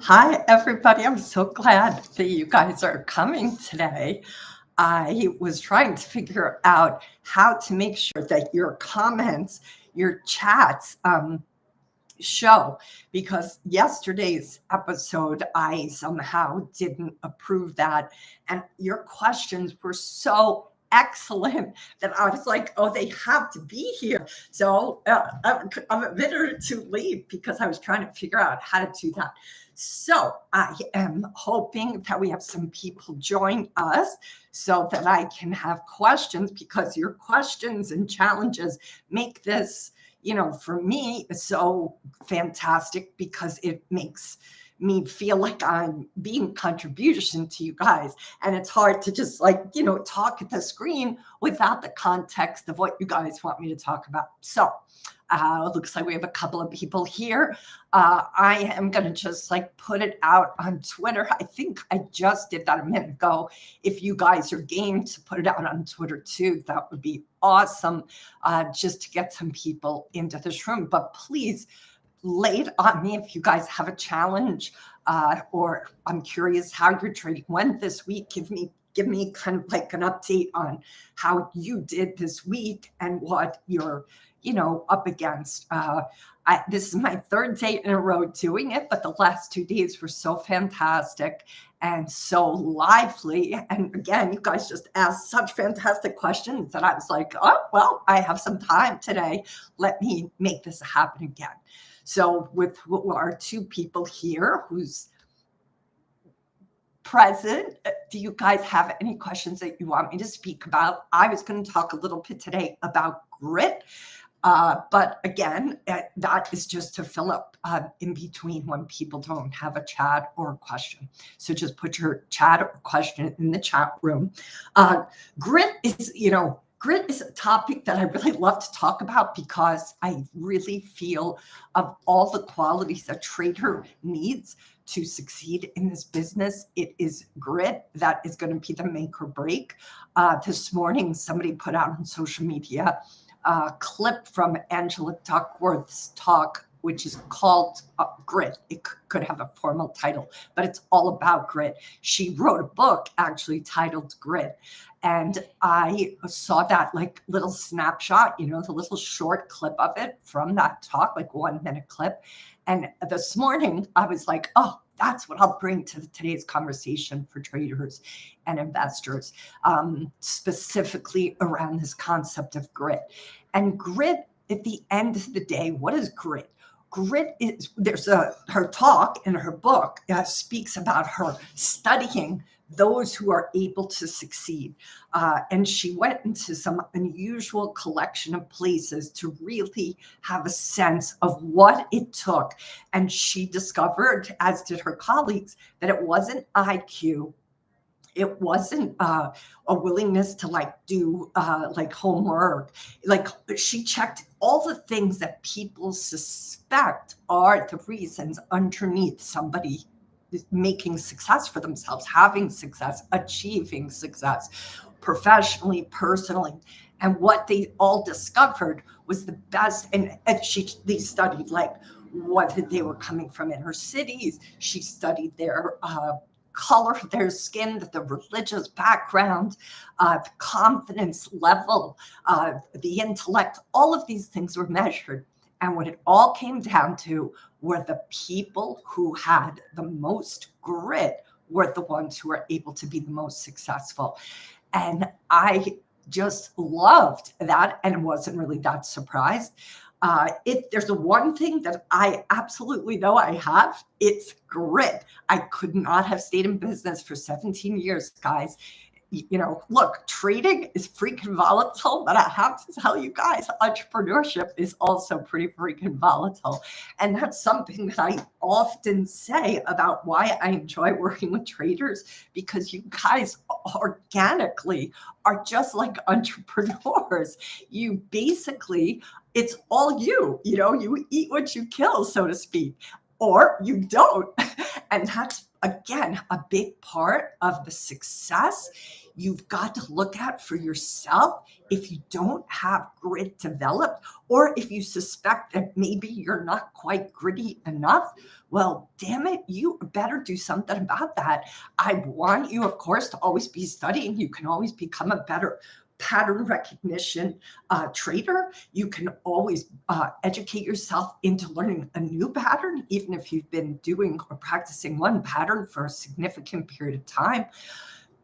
Hi, everybody. I'm so glad that you guys are coming today. I was trying to figure out how to make sure that your comments, your chats, show because yesterday's episode, I somehow didn't approve that. And your questions were so excellent that I was like, oh, they have to be here. So I'm a minute or two late because I was trying to figure out how to do that. So I am hoping that we have some people join us so that I can have questions because your questions and challenges make this, for me, so fantastic because it makes me feel like I'm being contribution to you guys. And it's hard to just talk at the screen without the context of what you guys want me to talk about. So it looks like we have a couple of people here. I am going to just put it out on Twitter. I think I just did that a minute ago. If you guys are game to put it out on Twitter too, that would be awesome, just to get some people into this room. But please lay it on me if you guys have a challenge, or I'm curious how your trading went this week. Give me kind of like an update on how you did this week and what you're up against. This is my third day in a row doing it, but the last 2 days were so fantastic and so lively. And again, you guys just asked such fantastic questions that I was like, oh, well, I have some time today. Let me make this happen again. So with our two people here who's present, do you guys have any questions that you want me to speak about? I was going to talk a little bit today about grit. But again, that is just to fill up in between when people don't have a chat or a question. So just put your chat or question in the chat room. Grit is a topic that I really love to talk about because I really feel of all the qualities a trader needs to succeed in this business, it is grit that is going to be the make or break. This morning, somebody put out on social media clip from Angela Duckworth's talk, which is called Grit. It could have a formal title, but it's all about grit. She wrote a book actually titled Grit. And I saw that little snapshot, the little short clip of it from that talk, 1 minute clip. And this morning I was like, oh, that's what I'll bring to today's conversation for traders and investors, specifically around this concept of grit. And grit, at the end of the day, what is grit? Grit is, her talk in her book speaks about her studying those who are able to succeed. And she went into some unusual collection of places to really have a sense of what it took. And she discovered, as did her colleagues, that it wasn't IQ. It wasn't a willingness to do homework. She checked all the things that people suspect are the reasons underneath somebody making success for themselves, having success, achieving success professionally, personally. And what they all discovered was the best. And they studied what they were coming from inner cities. She studied their color of their skin, the religious background, the confidence level, the intellect. All of these things were measured. And what it all came down to were the people who had the most grit were the ones who were able to be the most successful. And I just loved that and wasn't really that surprised. If there's one thing that I absolutely know I have, it's grit. I could not have stayed in business for 17 years, guys. Look, trading is freaking volatile, but I have to tell you guys, entrepreneurship is also pretty freaking volatile. And that's something that I often say about why I enjoy working with traders, because you guys organically are just like entrepreneurs. You basically, it's all you eat what you kill, so to speak, or you don't. And that's, again, a big part of the success. you've got to look at for yourself. If you don't have grit developed, or if you suspect that maybe you're not quite gritty enough, well, damn it, you better do something about that. I want you, of course, to always be studying. You can always become a better pattern recognition trader. You can always educate yourself into learning a new pattern, even if you've been doing or practicing one pattern for a significant period of time.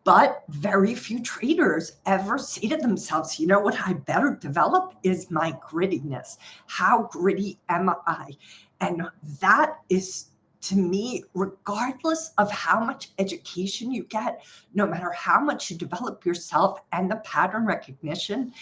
But very few traders ever say to themselves, you know what I better develop is my grittiness. How gritty am I? And that is, to me, regardless of how much education you get, no matter how much you develop yourself and the pattern recognition,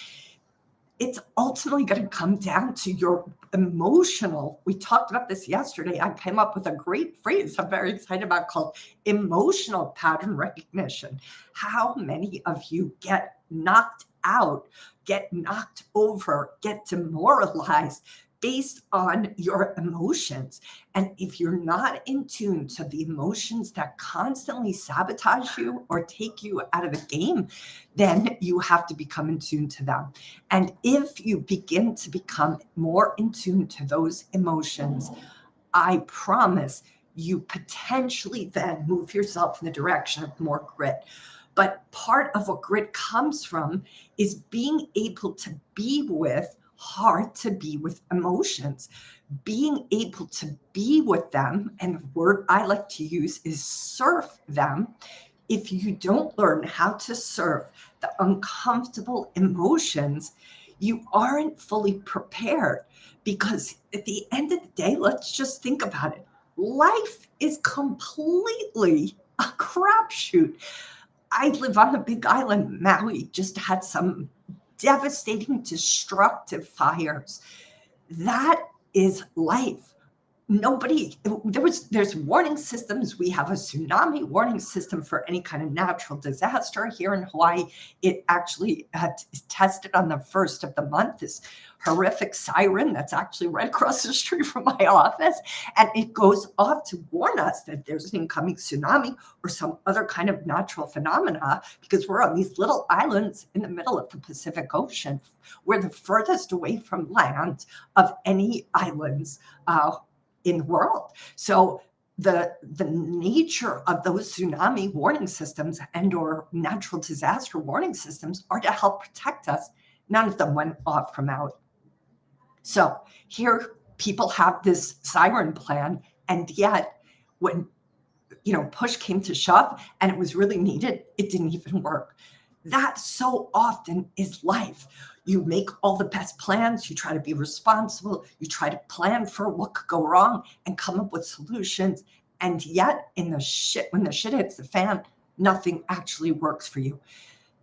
it's ultimately going to come down to your emotional. We talked about this yesterday. I came up with a great phrase I'm very excited about called emotional pattern recognition. How many of you get knocked out, get knocked over, get demoralized based on your emotions? And if you're not in tune to the emotions that constantly sabotage you or take you out of the game, then you have to become in tune to them. And if you begin to become more in tune to those emotions, I promise you potentially then move yourself in the direction of more grit. But part of what grit comes from is being able to be with hard to be with emotions, being able to be with them. And the word I like to use is surf them. If you don't learn how to surf the uncomfortable emotions, you aren't fully prepared, because at the end of the day, let's just think about it. Life is completely a crapshoot. I live on the big island. Maui just had some devastating, destructive fires. That is life. There's warning systems. We have a tsunami warning system for any kind of natural disaster here in Hawaii. It actually is tested on the first of the month, this horrific siren that's actually right across the street from my office. And it goes off to warn us that there's an incoming tsunami or some other kind of natural phenomena, because we're on these little islands in the middle of the Pacific Ocean. We're the furthest away from land of any islands in the world. So the nature of those tsunami warning systems and or natural disaster warning systems are to help protect us. None of them went off from Maui. So here people have this siren plan, and yet when push came to shove and it was really needed, it didn't even work. That so often is life. You make all the best plans, you try to be responsible, you try to plan for what could go wrong and come up with solutions. And yet when the shit hits the fan, nothing actually works for you.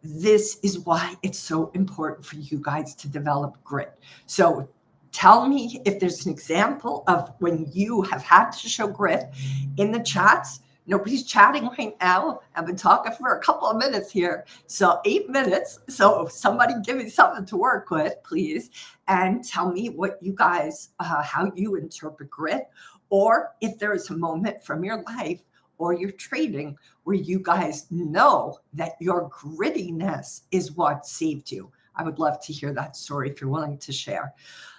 This is why it's so important for you guys to develop grit. So tell me if there's an example of when you have had to show grit in the chats. Nobody's chatting right now. I've been talking for a couple of minutes here. So 8 minutes. So somebody give me something to work with, please. And tell me what you guys, how you interpret grit, or if there is a moment from your life or your trading where you guys know that your grittiness is what saved you. I would love to hear that story if you're willing to share.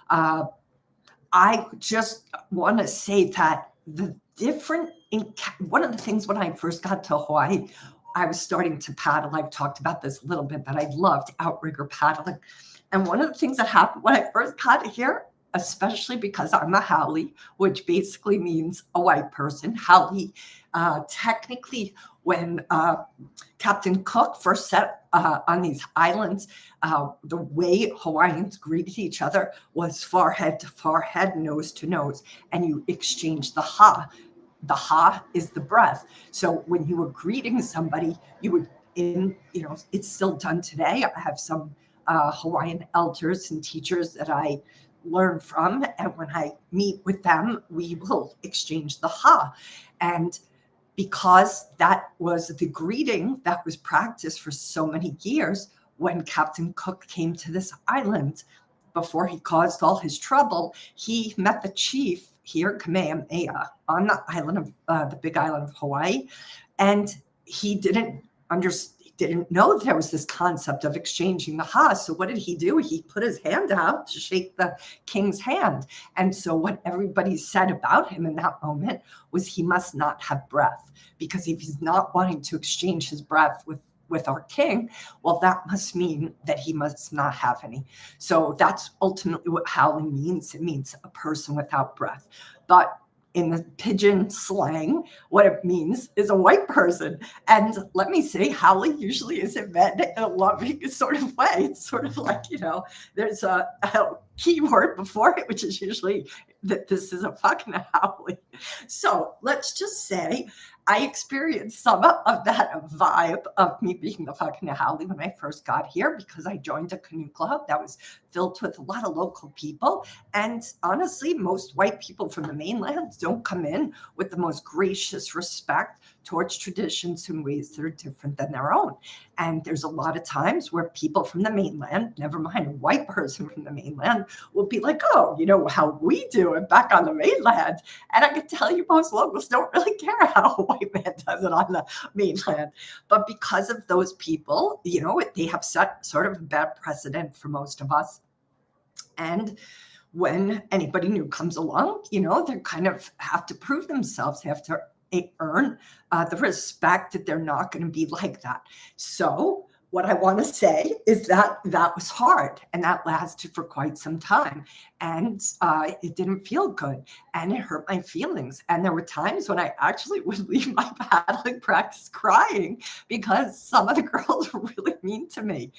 I just want to say that one of the things when I first got to Hawaii, I was starting to paddle. I've talked about this a little bit, but I loved outrigger paddling. And one of the things that happened when I first got here, especially because I'm a haole, which basically means a white person. Haole, technically, when Captain Cook first set on these islands, the way Hawaiians greeted each other was forehead to forehead, nose to nose, and you exchange the ha. The ha is the breath. So when you were greeting somebody, you would, it's still done today. I have some Hawaiian elders and teachers that I learn from, and when I meet with them, we will exchange the ha. And because that was the greeting that was practiced for so many years, when Captain Cook came to this island, before he caused all his trouble, he met the chief here, Kamehameha, on the island of the big island of Hawaii, and he didn't understand. didn't know there was this concept of exchanging the ha. So what did he do? He put his hand out to shake the king's hand. And so what everybody said about him in that moment was he must not have breath, because if he's not wanting to exchange his breath with our king, well, that must mean that he must not have any. So that's ultimately what howling means. It means a person without breath. But in the pigeon slang, what it means is a white person. And let me say, howling usually isn't meant in a loving sort of way. It's sort of like, there's a key word before it, which is usually that this is a fucking howling. So let's just say I experienced some of that vibe of me being the fucking howling when I first got here, because I joined a canoe club that was filled with a lot of local people. And honestly, most white people from the mainland don't come in with the most gracious respect towards traditions in ways that are different than their own. And there's a lot of times where people from the mainland, never mind a white person from the mainland, will be like, oh, how we do it back on the mainland. And I can tell you, most locals don't really care how a white man does it on the mainland. But because of those people, they have set sort of a bad precedent for most of us. And when anybody new comes along, they kind of have to prove themselves. They have to earn the respect that they're not going to be like that. So what I want to say is that was hard, and that lasted for quite some time, and it didn't feel good, and it hurt my feelings. And there were times when I actually would leave my paddling practice crying because some of the girls were really mean to me.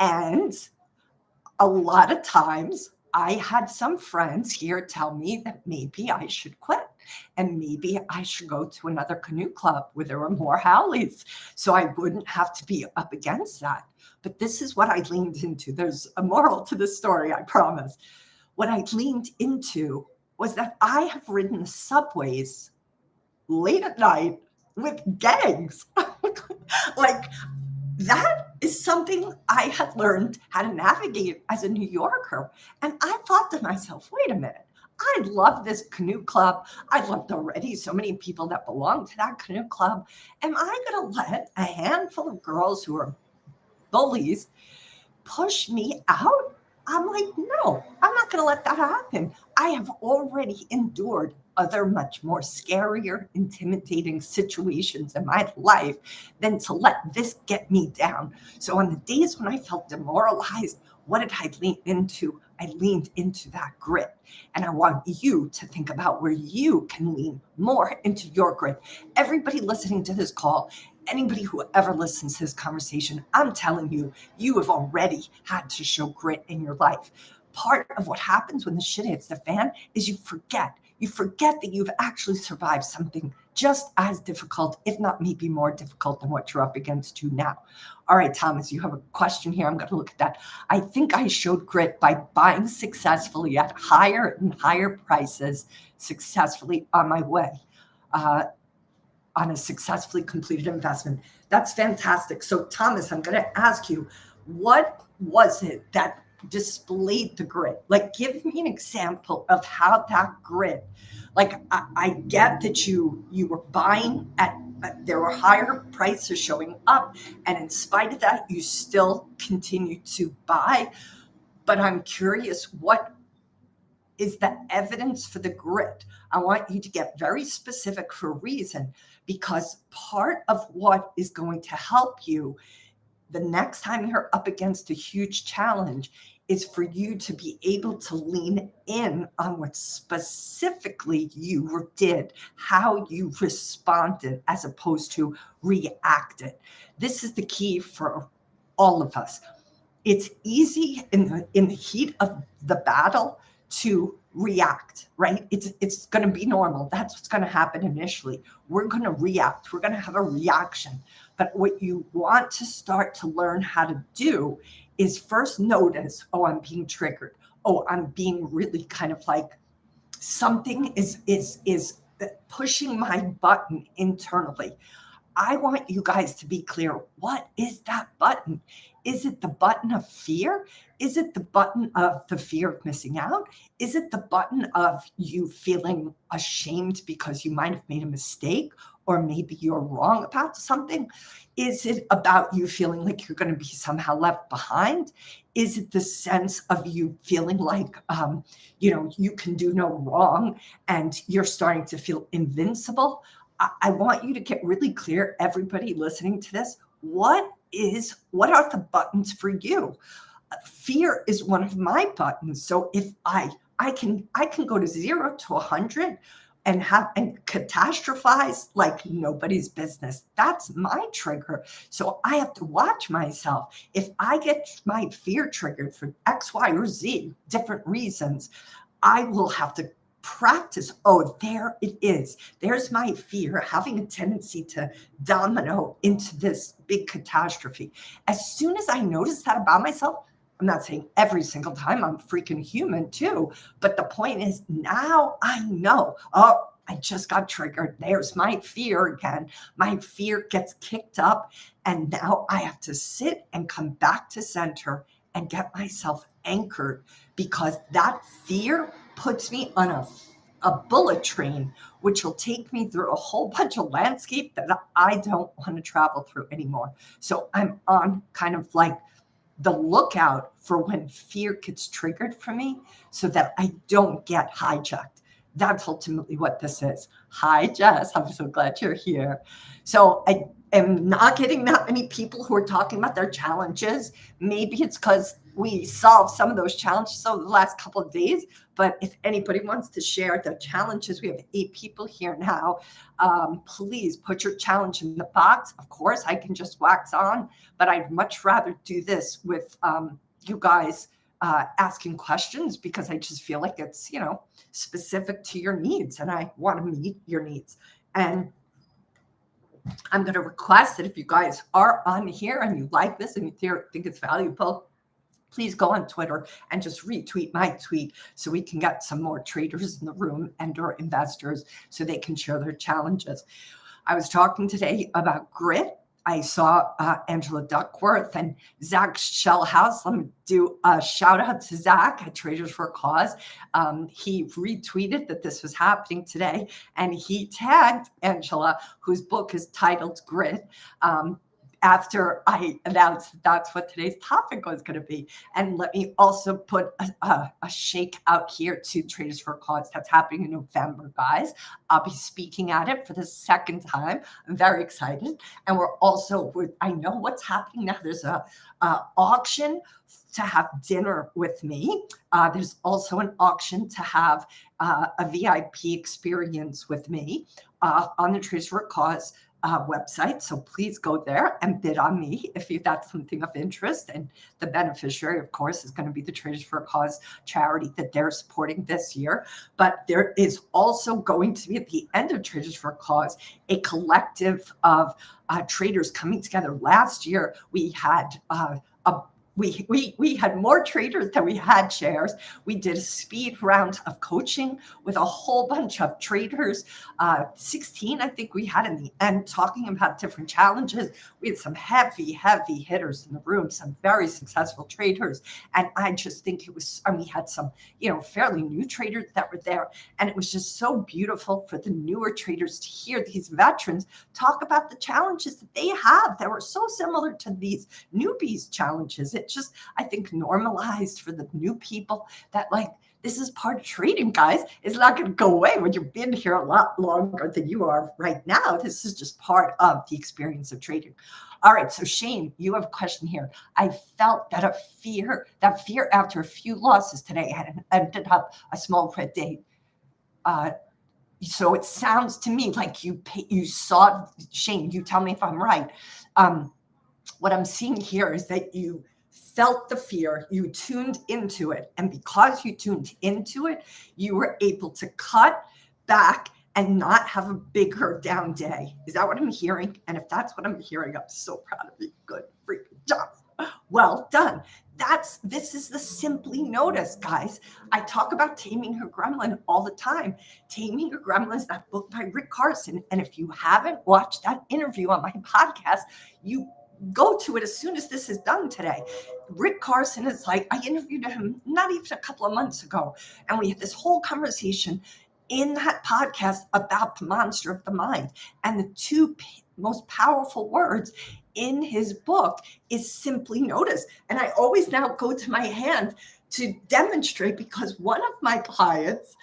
And a lot of times I had some friends here tell me that maybe I should quit and maybe I should go to another canoe club where there were more howlies, so I wouldn't have to be up against that. But this is what I leaned into. There's a moral to this story, I promise. What I leaned into was that I have ridden the subways late at night with gangs. Like, that is something I had learned how to navigate as a New Yorker. And I thought to myself, wait a minute, I love this canoe club. I loved already so many people that belong to that canoe club. Am I going to let a handful of girls who are bullies push me out? I'm like, no, I'm not going to let that happen. I have already endured other much more scarier, intimidating situations in my life than to let this get me down. So on the days when I felt demoralized, what did I lean into? I leaned into that grit. And I want you to think about where you can lean more into your grit. Everybody listening to this call, anybody who ever listens to this conversation, I'm telling you, you have already had to show grit in your life. Part of what happens when the shit hits the fan is you forget. You forget that you've actually survived something just as difficult, if not maybe more difficult than what you're up against to now. All right, Thomas, you have a question here. I'm going to look at that. I think I showed grit by buying successfully at higher and higher prices successfully on my way. On a successfully completed investment. That's fantastic. So Thomas, I'm going to ask you, what was it that displayed the grit? Like, give me an example of how that grit, like I get that you were buying at, there were higher prices showing up, and in spite of that, you still continue to buy. But I'm curious, what is the evidence for the grit? I want you to get very specific for a reason, because part of what is going to help you the next time you're up against a huge challenge is for you to be able to lean in on what specifically you did, how you responded as opposed to reacted. This is the key for all of us. It's easy in the heat of the battle to react, right? It's going to be normal. That's what's going to happen initially. We're going to react. We're going to have a reaction. But what you want to start to learn how to do is first notice, oh, I'm being triggered. Oh, I'm being really kind of like something is pushing my button internally. I want you guys to be clear. What is that button? Is it the button of fear? Is it the button of the fear of missing out? Is it the button of you feeling ashamed because you might have made a mistake, or maybe you're wrong about something? Is it about you feeling like you're going to be somehow left behind? Is it the sense of you feeling like, you can do no wrong and you're starting to feel invincible? I want you to get really clear, everybody listening to this. What are the buttons for you? Fear is one of my buttons. So if I can go to 0 to 100 and catastrophize like nobody's business. That's my trigger. So I have to watch myself. If I get my fear triggered for X, Y, or Z different reasons, I will have to practice. Oh, there it is. There's my fear having a tendency to domino into this big catastrophe. As soon as I notice that about myself, I'm not saying every single time, I'm freaking human too. But the point is, now I know, oh, I just got triggered. There's my fear again. My fear gets kicked up. And now I have to sit and come back to center and get myself anchored, because that fear puts me on a bullet train, which will take me through a whole bunch of landscape that I don't want to travel through anymore. So I'm on kind of like the lookout for when fear gets triggered for me so that I don't get hijacked. That's ultimately what this is. Hi, Jess. I'm so glad you're here. So I am not getting that many people who are talking about their challenges. Maybe it's because we solved some of those challenges over the last couple of days. But if anybody wants to share their challenges, we have 8 people here now. Please put your challenge in the box. Of course, I can just wax on, but I'd much rather do this with you guys asking questions, because I just feel like it's, specific to your needs, and I want to meet your needs. And I'm going to request that if you guys are on here and you like this and you think it's valuable, please go on Twitter and just retweet my tweet so we can get some more traders in the room and or investors so they can share their challenges. I was talking today about grit. I saw Angela Duckworth and Zach Shellhouse. Let me do a shout out to Zach at Traders for a Cause. He retweeted that this was happening today, and he tagged Angela, whose book is titled Grit, after I announced that's what today's topic was going to be. And let me also put a shake out here to Traders for a Cause. That's happening in November, guys. I'll be speaking at it for the second time. I'm very excited. And I know what's happening now. There's a auction to have dinner with me. There's also an auction to have a VIP experience with me on the Traders for a Cause website. So please go there and bid on me if that's something of interest. And the beneficiary, of course, is going to be the Traders for a Cause charity that they're supporting this year. But there is also going to be, at the end of Traders for a Cause, a collective of traders coming together. Last year, we had we had more traders than we had shares. We did a speed round of coaching with a whole bunch of traders. 16, I think we had in the end, talking about different challenges. We had some heavy hitters in the room, some very successful traders. And I just think we had some, fairly new traders that were there. And it was just so beautiful for the newer traders to hear these veterans talk about the challenges that they have that were so similar to these newbies' challenges. It just, I think, normalized for the new people that, like, this is part of trading, guys. It's not going to go away when you've been here a lot longer than you are right now. This is just part of the experience of trading. All right. So Shane, you have a question here. I felt that fear after a few losses today had ended up a small red day. So it sounds to me like you saw, Shane, you tell me if I'm right. What I'm seeing here is that you felt the fear, you tuned into it. And because you tuned into it, you were able to cut back and not have a bigger down day. Is that what I'm hearing? And if that's what I'm hearing, I'm so proud of you. Good freaking job. Well done. This is the Simply Notice, guys. I talk about Taming Her Gremlin all the time. Taming Her Gremlin is that book by Rick Carson. And if you haven't watched that interview on my podcast, you go to it as soon as this is done today. Rick Carson is like, I interviewed him not even a couple of months ago, and we had this whole conversation in that podcast about the monster of the mind. And the two most powerful words in his book is simply notice. And I always now go to my hand to demonstrate, because one of my clients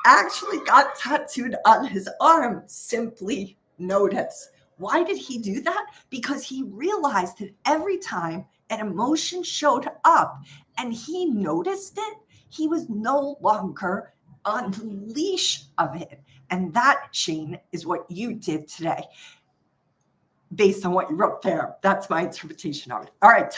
actually got tattooed on his arm, simply notice. Why did he do that? Because he realized that every time an emotion showed up and he noticed it, he was no longer on the leash of it. And that, Shane, is what you did today based on what you wrote there. That's my interpretation of it. All right,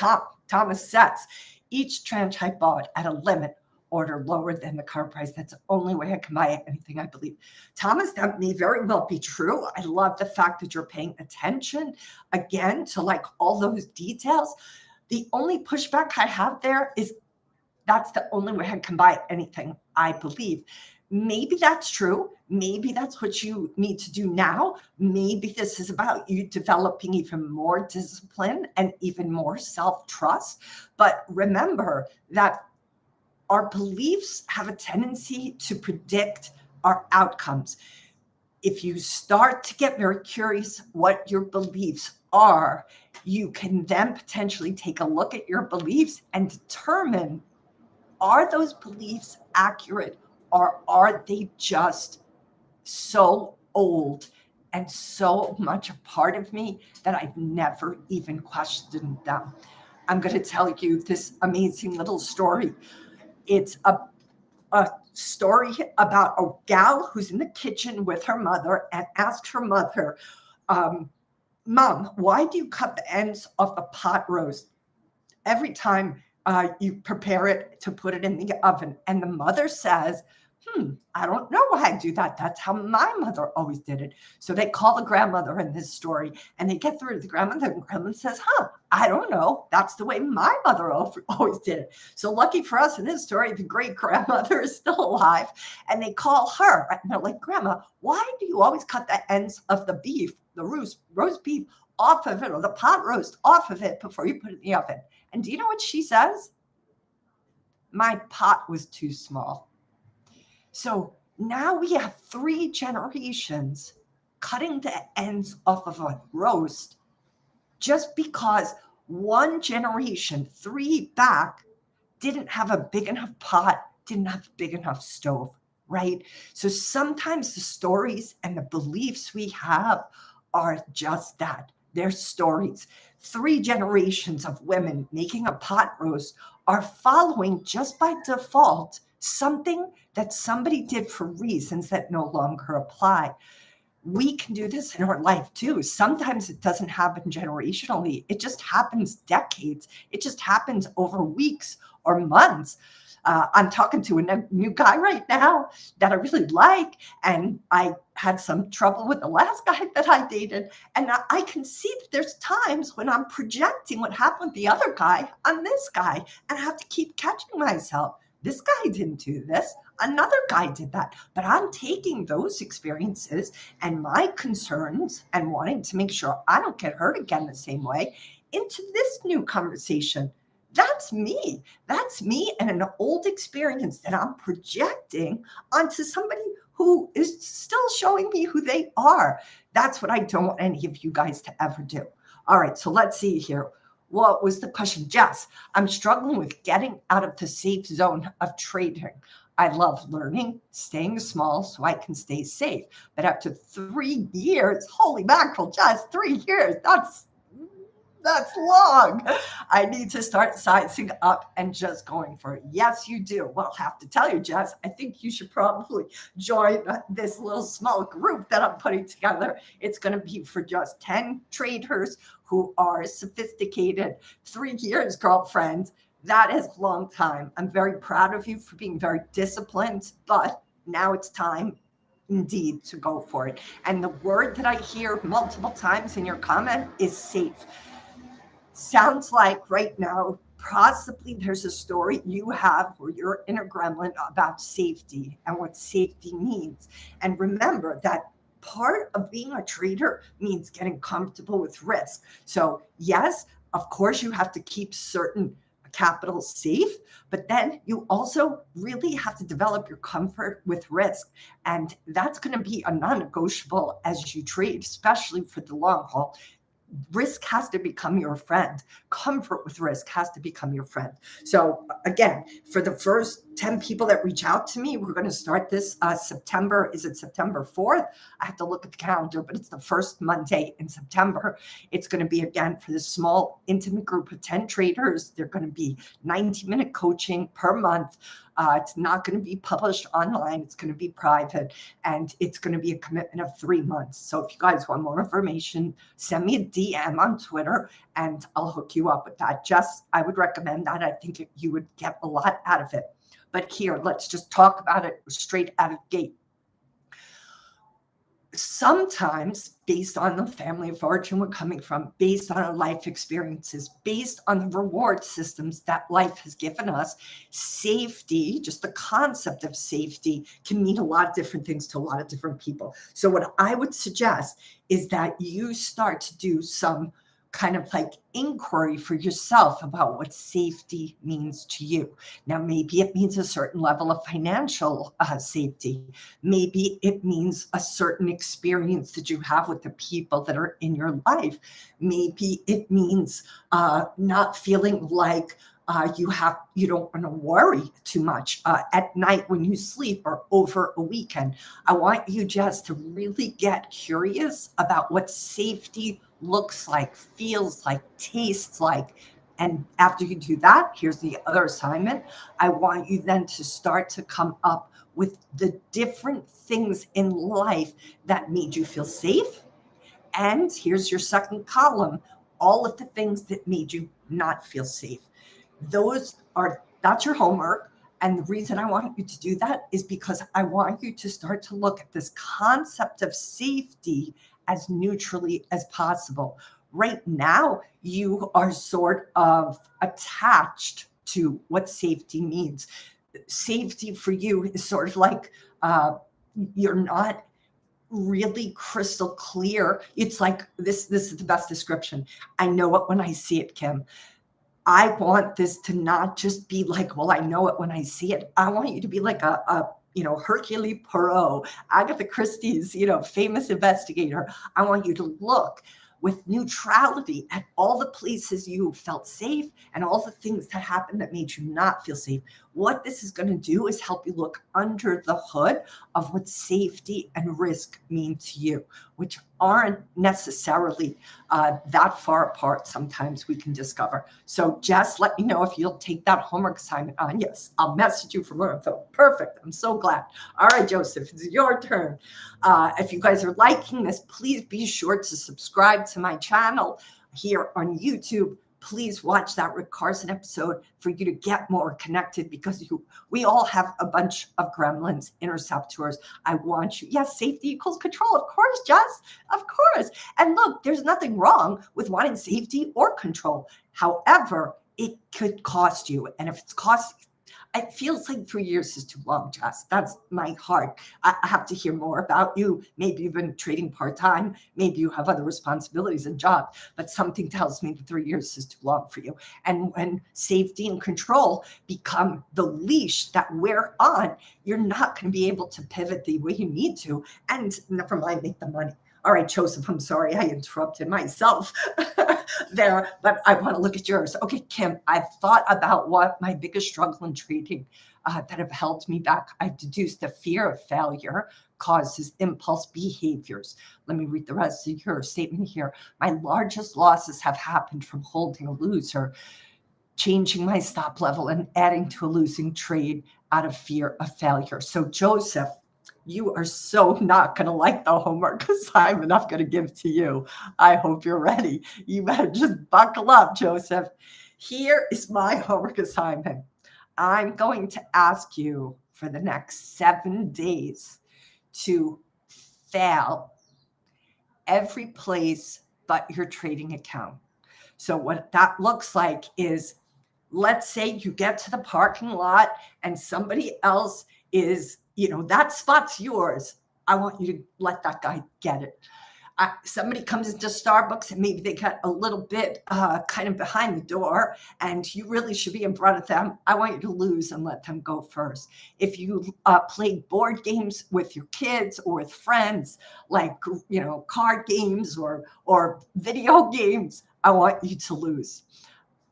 Thomas sets each tranche I bought at a limit order lower than the car price. That's the only way I can buy anything, I believe. Thomas, that may very well be true. I love the fact that you're paying attention again to like all those details. The only pushback I have there is that's the only way I can buy anything, I believe. Maybe that's true. Maybe that's what you need to do now. Maybe this is about you developing even more discipline and even more self-trust. But remember that our beliefs have a tendency to predict our outcomes. If you start to get very curious what your beliefs are, you can then potentially take a look at your beliefs and determine, are those beliefs accurate, or are they just so old and so much a part of me that I've never even questioned them? I'm going to tell you this amazing little story. It's a story about a gal who's in the kitchen with her mother and asks her mother, Mom, why do you cut the ends of the pot roast every time you prepare it to put it in the oven? And the mother says, I don't know why I do that. That's how my mother always did it. So they call the grandmother in this story and they get through to the grandmother, and grandmother says, I don't know. That's the way my mother always did it. So lucky for us in this story, the great grandmother is still alive, and they call her and they're like, Grandma, why do you always cut the ends of the beef, the roast beef off of it, or the pot roast off of it before you put it in the oven? And do you know what she says? My pot was too small. So now we have 3 generations cutting the ends off of a roast just because one generation, 3 back, didn't have a big enough pot, didn't have a big enough stove, right? So sometimes the stories and the beliefs we have are just that. They're stories. 3 generations of women making a pot roast are following just by default something that somebody did for reasons that no longer apply. We can do this in our life too. Sometimes it doesn't happen generationally. It just happens decades. It just happens over weeks or months. I'm talking to a new guy right now that I really like, and I had some trouble with the last guy that I dated. And I can see that there's times when I'm projecting what happened with the other guy on this guy, and I have to keep catching myself. This guy didn't do this. Another guy did that. But I'm taking those experiences and my concerns and wanting to make sure I don't get hurt again the same way into this new conversation. That's me. That's me and an old experience that I'm projecting onto somebody who is still showing me who they are. That's what I don't want any of you guys to ever do. All right, so let's see here. What was the question? Jess, I'm struggling with getting out of the safe zone of trading. I love learning, staying small so I can stay safe. But after 3 years, holy mackerel, Jess, 3 years, that's long. I need to start sizing up and just going for it. Yes, you do. Well, I'll have to tell you, Jess, I think you should probably join this little small group that I'm putting together. It's going to be for just 10 traders who are sophisticated. 3 years, girlfriend. That is a long time. I'm very proud of you for being very disciplined, but now it's time indeed to go for it. And the word that I hear multiple times in your comment is safe. Sounds like right now, possibly there's a story you have where you're in a gremlin about safety and what safety means. And remember that part of being a trader means getting comfortable with risk. So, yes, of course, you have to keep certain capital safe, but then you also really have to develop your comfort with risk. And that's going to be a non negotiable as you trade, especially for the long haul. Risk has to become your friend. Comfort with risk has to become your friend. So again, for the first 10 people that reach out to me, we're going to start this September. Is it September 4th? I have to look at the calendar, but it's the first Monday in September. It's going to be, again, for this small, intimate group of 10 traders. They're going to be 90-minute coaching per month. It's not going to be published online. It's going to be private, and it's going to be a commitment of 3 months. So if you guys want more information, send me a DM on Twitter, and I'll hook you up with that. Jess, I would recommend that. I think you would get a lot out of it. But here, let's just talk about it straight out of the gate. Sometimes, based on the family of origin we're coming from, based on our life experiences, based on the reward systems that life has given us, safety, just the concept of safety, can mean a lot of different things to a lot of different people. So what I would suggest is that you start to do some kind of like inquiry for yourself about what safety means to you. Now, maybe it means a certain level of financial safety. Maybe it means a certain experience that you have with the people that are in your life. Maybe it means not feeling like you don't want to worry too much at night when you sleep or over a weekend. I want you just to really get curious about what safety looks like, feels like, tastes like. And after you do that, here's the other assignment. I want you then to start to come up with the different things in life that made you feel safe. And here's your second column, all of the things that made you not feel safe. That's your homework. And the reason I want you to do that is because I want you to start to look at this concept of safety as neutrally as possible. Right now, you are sort of attached to what safety means. Safety for you is sort of like you're not really crystal clear. It's like this is the best description. I know it when I see it, Kim. I want this to not just be like, well, I know it when I see it. I want you to be like a Hercule Poirot, Agatha Christie's, famous investigator. I want you to look with neutrality at all the places you felt safe and all the things that happened that made you not feel safe. What this is going to do is help you look under the hood of what safety and risk mean to you, which aren't necessarily that far apart. Sometimes we can discover. So just let me know if you'll take that homework assignment on. Yes, I'll message you for more info. Perfect. I'm so glad. All right, Joseph, it's your turn. If you guys are liking this, please be sure to subscribe to my channel here on YouTube. Please watch that Rick Carson episode for you to get more connected, because we all have a bunch of gremlins, interceptors. I want you. Yes, safety equals control. Of course, Jess. Of course. And look, there's nothing wrong with wanting safety or control. However, it could cost you. And if it's it feels like 3 years is too long, Jess. That's my heart. I have to hear more about you. Maybe you've been trading part-time. Maybe you have other responsibilities and jobs, but something tells me that 3 years is too long for you. And when safety and control become the leash that we're on, you're not going to be able to pivot the way you need to, and never mind make the money. All right, Joseph, I'm sorry I interrupted myself there, but I want to look at yours. Okay, Kim, I've thought about what my biggest struggle in trading that have held me back. I've deduced the fear of failure causes impulse behaviors. Let me read the rest of your statement here. My largest losses have happened from holding a loser, changing my stop level, and adding to a losing trade out of fear of failure. So, Joseph, you are so not going to like the homework assignment I'm going to give to you. I hope you're ready. You better just buckle up, Joseph. Here is my homework assignment. I'm going to ask you for the next 7 days to fail every place but your trading account. So what that looks like is, let's say you get to the parking lot and somebody else is, that spot's yours. I want you to let that guy get it. Somebody comes into Starbucks and maybe they got a little bit kind of behind the door and you really should be in front of them. I want you to lose and let them go first. If you play board games with your kids or with friends, like, card games or video games, I want you to lose.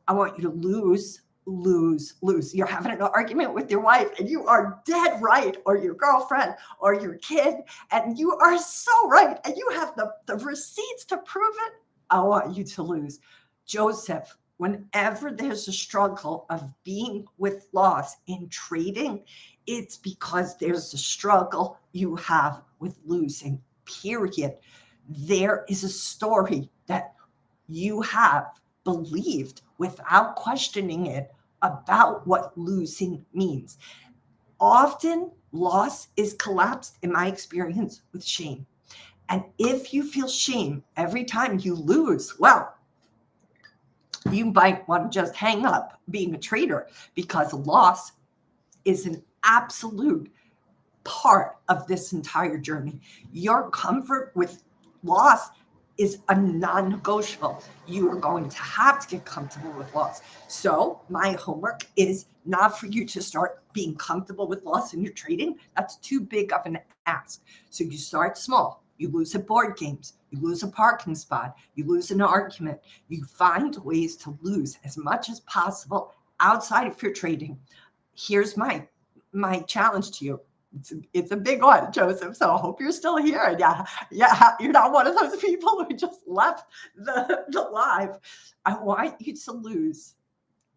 I want you to lose, lose, lose. You're having an argument with your wife and you are dead right, or your girlfriend or your kid, and you are so right, and you have the receipts to prove it. I want you to lose. Joseph, whenever there's a struggle of being with loss in trading, it's because there's a struggle you have with losing, period. There is a story that you have believed without questioning it about what losing means. Often, loss is collapsed, in my experience, with shame. And if you feel shame every time you lose, well, you might want to just hang up being a trader, because loss is an absolute part of this entire journey. Your comfort with loss is a non-negotiable. You are going to have to get comfortable with loss. So my homework is not for you to start being comfortable with loss in your trading. That's too big of an ask. So you start small. You lose at board games. You lose a parking spot. You lose an argument. You find ways to lose as much as possible outside of your trading. Here's my challenge to you. It's a big one, Joseph. So I hope you're still here. Yeah, you're not one of those people who just left the live. I want you to lose.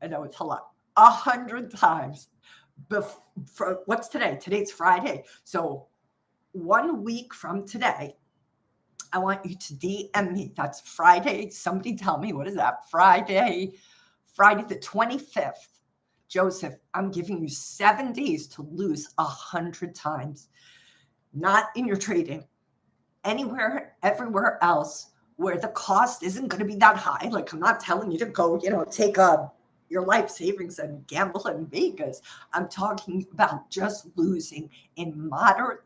I know it's a lot, 100 times. What's today? Today's Friday. So 1 week from today, I want you to DM me. That's Friday. Somebody tell me, what is that? Friday the 25th. Joseph, I'm giving you 7 days to lose 100 times. Not in your trading, anywhere, everywhere else where the cost isn't going to be that high. Like, I'm not telling you to go, take your life savings and gamble in Vegas. I'm talking about just losing in moderate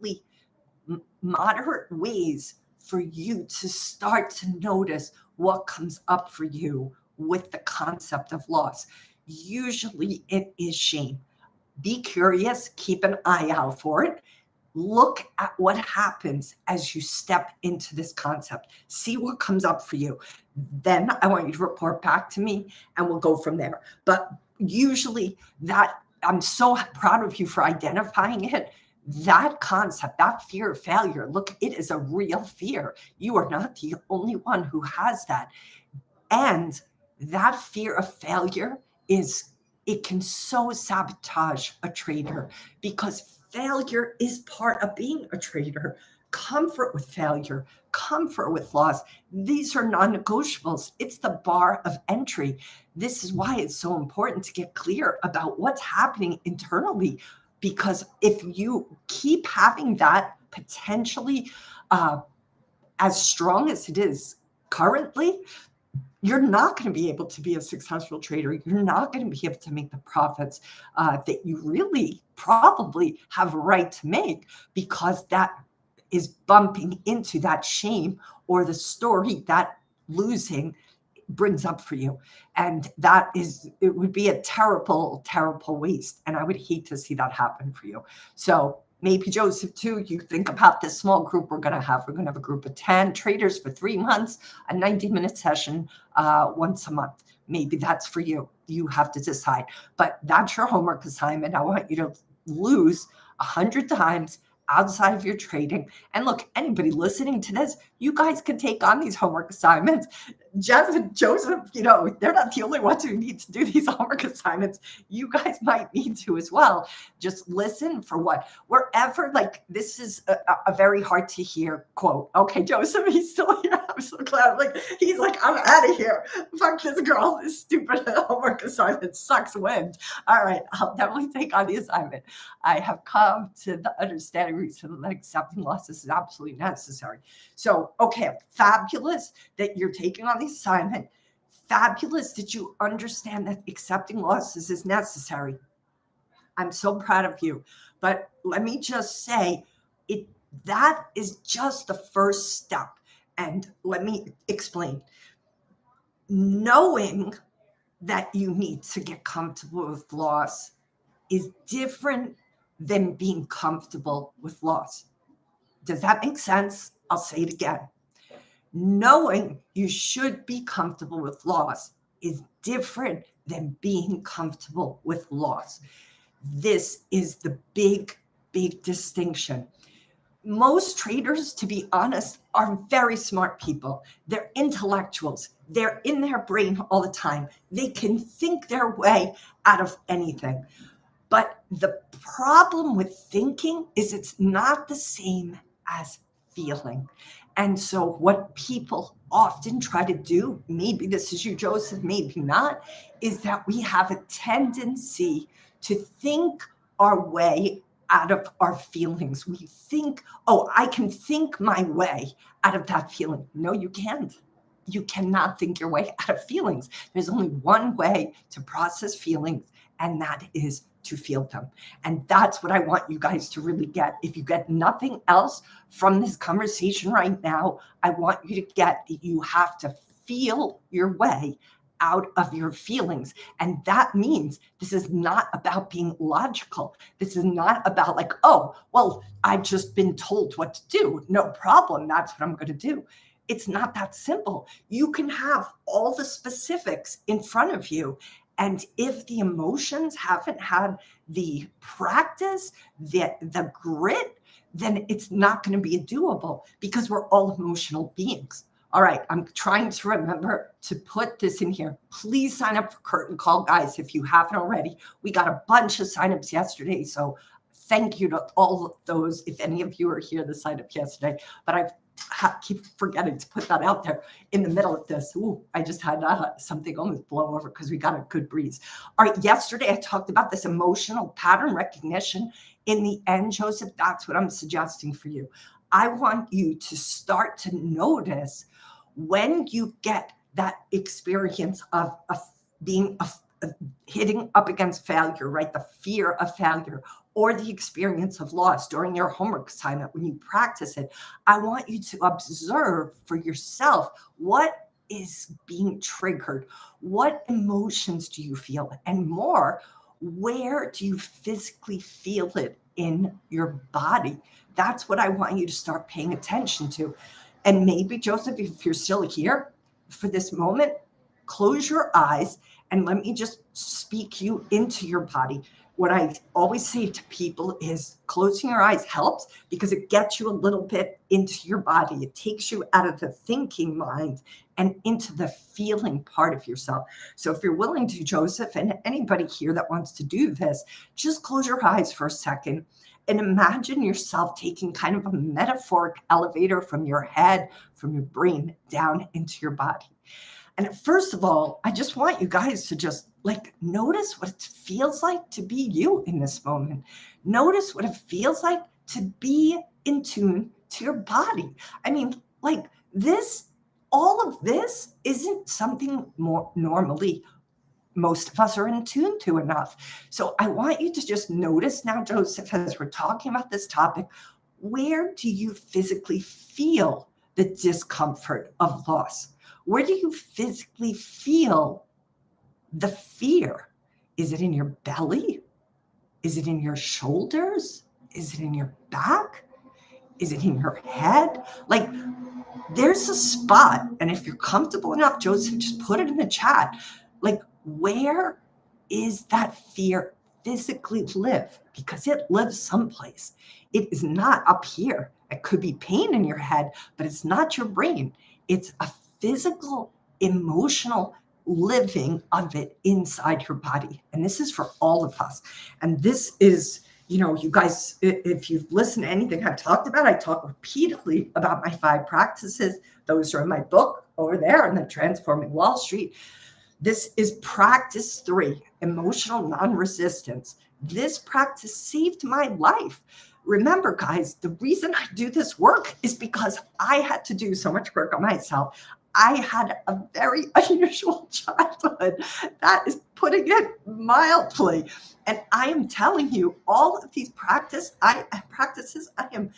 ways for you to start to notice what comes up for you with the concept of loss. Usually it is shame. Be curious, keep an eye out for it. Look at what happens as you step into this concept. See what comes up for you. Then I want you to report back to me and we'll go from there. But usually I'm so proud of you for identifying it. That concept, that fear of failure, look, it is a real fear. You are not the only one who has that. And that fear of failure it can so sabotage a trader, because failure is part of being a trader. Comfort with failure, comfort with loss, these are non-negotiables. It's the bar of entry. This is why it's so important to get clear about what's happening internally, because if you keep having that potentially as strong as it is currently, you're not going to be able to be a successful trader. You're not going to be able to make the profits that you really probably have a right to make, because that is bumping into that shame or the story that losing brings up for you. And it would be a terrible, terrible waste. And I would hate to see that happen for you. So maybe, Joseph, too, you think about this small group we're going to have. We're going to have a group of 10 traders for 3 months, a 90-minute session once a month. Maybe that's for you. You have to decide. But that's your homework assignment. I want you to lose 100 times outside of your trading. And look, anybody listening to this, you guys can take on these homework assignments. Jeff and Joseph, they're not the only ones who need to do these homework assignments. You guys might need to as well. Just listen for wherever, like, this is a very hard to hear quote. Okay, Joseph, he's still here. I'm so glad. He's like, I'm out of here. Fuck this girl. This stupid homework assignment sucks wind. All right, I'll definitely take on the assignment. I have come to the understanding recently that accepting losses is absolutely necessary. So, okay, fabulous that you're taking on the assignment. Fabulous that you understand that accepting losses is necessary. I'm so proud of you. But let me just say, That is just the first step. And let me explain. Knowing that you need to get comfortable with loss is different than being comfortable with loss. Does that make sense? I'll say it again. Knowing you should be comfortable with loss is different than being comfortable with loss. This is the big, big distinction. Most traders, to be honest, are very smart people. They're intellectuals. They're in their brain all the time. They can think their way out of anything. But the problem with thinking is it's not the same as feeling. And so, what people often try to do, maybe this is you, Joseph, maybe not, is that we have a tendency to think our way out of our feelings. We think, oh, I can think my way out of that feeling. No, you can't. You cannot think your way out of feelings. There's only one way to process feelings, and that is to feel them. And that's what I want you guys to really get. If you get nothing else from this conversation right now, I want you to get that you have to feel your way out of your feelings. And that means this is not about being logical. This is not about like, oh, well, I've just been told what to do. No problem. That's what I'm going to do. It's not that simple. You can have all the specifics in front of you. And if the emotions haven't had the practice, the grit, then it's not going to be doable because we're all emotional beings. All right, I'm trying to remember to put this in here. Please sign up for Curtin Call, guys, if you haven't already. We got a bunch of signups yesterday, so thank you to all of those. If any of you are here to sign up yesterday, but I keep forgetting to put that out there in the middle of this. Ooh, I just had something almost blow over because we got a good breeze. All right, yesterday I talked about this emotional pattern recognition. In the end, Joseph, that's what I'm suggesting for you. I want you to start to notice when you get that experience of being hitting up against failure, right? The fear of failure, or the experience of loss during your homework assignment when you practice it. I want you to observe for yourself what is being triggered. What emotions do you feel? And more, where do you physically feel it in your body? That's what I want you to start paying attention to. And maybe, Joseph, if you're still here for this moment, close your eyes and let me just speak you into your body. What I always say to people is closing your eyes helps because it gets you a little bit into your body. It takes you out of the thinking mind and into the feeling part of yourself. So if you're willing to, Joseph, and anybody here that wants to do this, just close your eyes for a second and imagine yourself taking kind of a metaphoric elevator from your head, from your brain down into your body. And first of all, I just want you guys to just like notice what it feels like to be you in this moment. Notice what it feels like to be in tune to your body. I mean, like this, all of this isn't something more normally most of us are in tune to enough. So I want you to just notice now, Joseph, as we're talking about this topic, where do you physically feel the discomfort of loss? Where do you physically feel the fear? Is it in your belly? Is it in your shoulders? Is it in your back? Is it in your head? Like, there's a spot. And if you're comfortable enough, Joseph, just put it in the chat. Like, where is that fear physically live? Because it lives someplace. It is not up here. It could be pain in your head, but it's not your brain. It's a physical, emotional living of it inside your body. And this is for all of us. And this is, you know, you guys, if you've listened to anything I've talked about, I talk repeatedly about my 5 practices. Those are in my book over there in the Transforming Wall Street. This is practice 3, emotional non-resistance. This practice saved my life. Remember, guys, the reason I do this work is because I had to do so much work on myself. I had a very unusual childhood. That is putting it mildly. And I am telling you, all of these practices, I am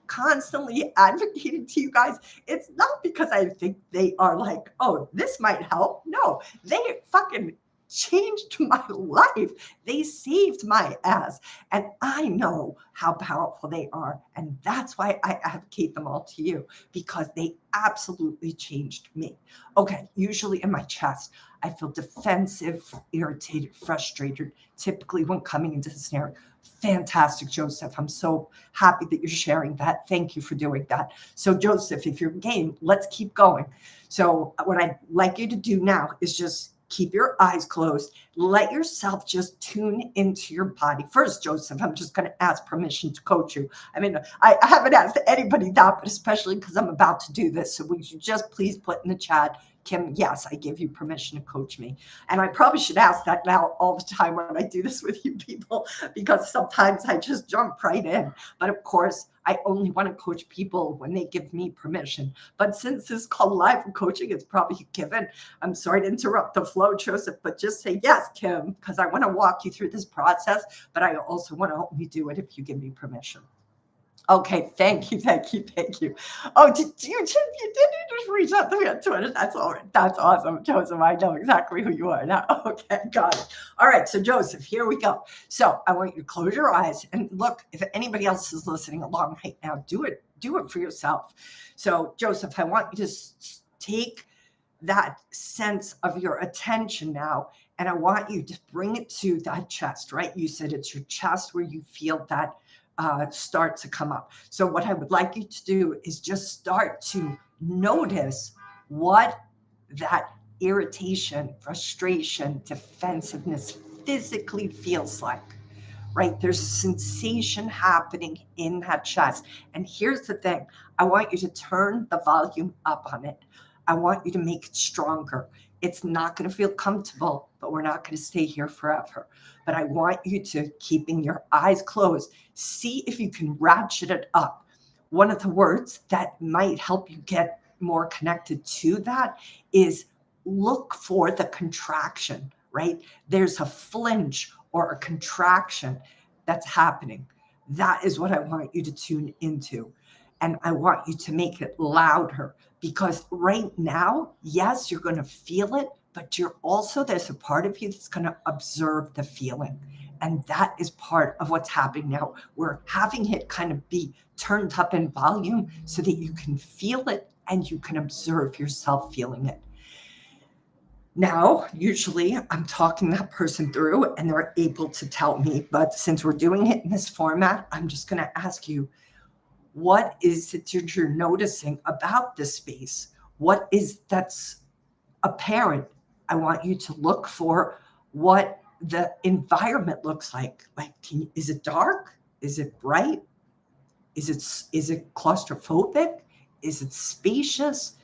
constantly advocating to you guys, it's not because I think they are like, oh, this might help. No, they fucking changed my life. They saved my ass. And I know how powerful they are. And that's why I advocate them all to you, because they absolutely changed me. Okay, usually in my chest, I feel defensive, irritated, frustrated, typically when coming into the snare. Fantastic, Joseph. I'm so happy that you're sharing that. Thank you for doing that. So, Joseph, if you're game, let's keep going. So, what I'd like you to do now is just keep your eyes closed. Let yourself just tune into your body. First, Joseph, I'm just going to ask permission to coach you. I mean, I haven't asked anybody that, but especially because I'm about to do this. So would you just please put in the chat, Kim, yes, I give you permission to coach me. And I probably should ask that now all the time when I do this with you people, because sometimes I just jump right in. But of course, I only want to coach people when they give me permission. But since this is called live coaching, it's probably given. I'm sorry to interrupt the flow, Joseph, but just say yes, Kim, because I want to walk you through this process, but I also want to only do it if you give me permission. Okay, thank you. Oh, you just reach out to me on Twitter? That's all right. That's awesome, Joseph. I know exactly who you are now. Okay, got it. All right, so Joseph, here we go. So I want you to close your eyes and look. If anybody else is listening along right now, do it for yourself. So Joseph, I want you to take that sense of your attention now, and I want you to bring it to that chest, right? You said it's your chest where you feel that start to come up. So what I would like you to do is just start to notice what that irritation, frustration, defensiveness physically feels like, right? There's a sensation happening in that chest. And here's the thing. I want you to turn the volume up on it. I want you to make it stronger. It's not going to feel comfortable, but we're not going to stay here forever. But I want you to, keeping your eyes closed, see if you can ratchet it up. One of the words that might help you get more connected to that is look for the contraction, right? There's a flinch or a contraction that's happening. That is what I want you to tune into. And I want you to make it louder, because right now, yes, you're going to feel it, but there's a part of you that's going to observe the feeling. And that is part of what's happening now. We're having it kind of be turned up in volume so that you can feel it and you can observe yourself feeling it. Now, usually I'm talking that person through and they're able to tell me, but since we're doing it in this format, I'm just going to ask you, what is it you're noticing about this space? What is that's apparent? I want you to look for what the environment looks like. Like, is it dark? Is it bright? Is it claustrophobic? Is it spacious?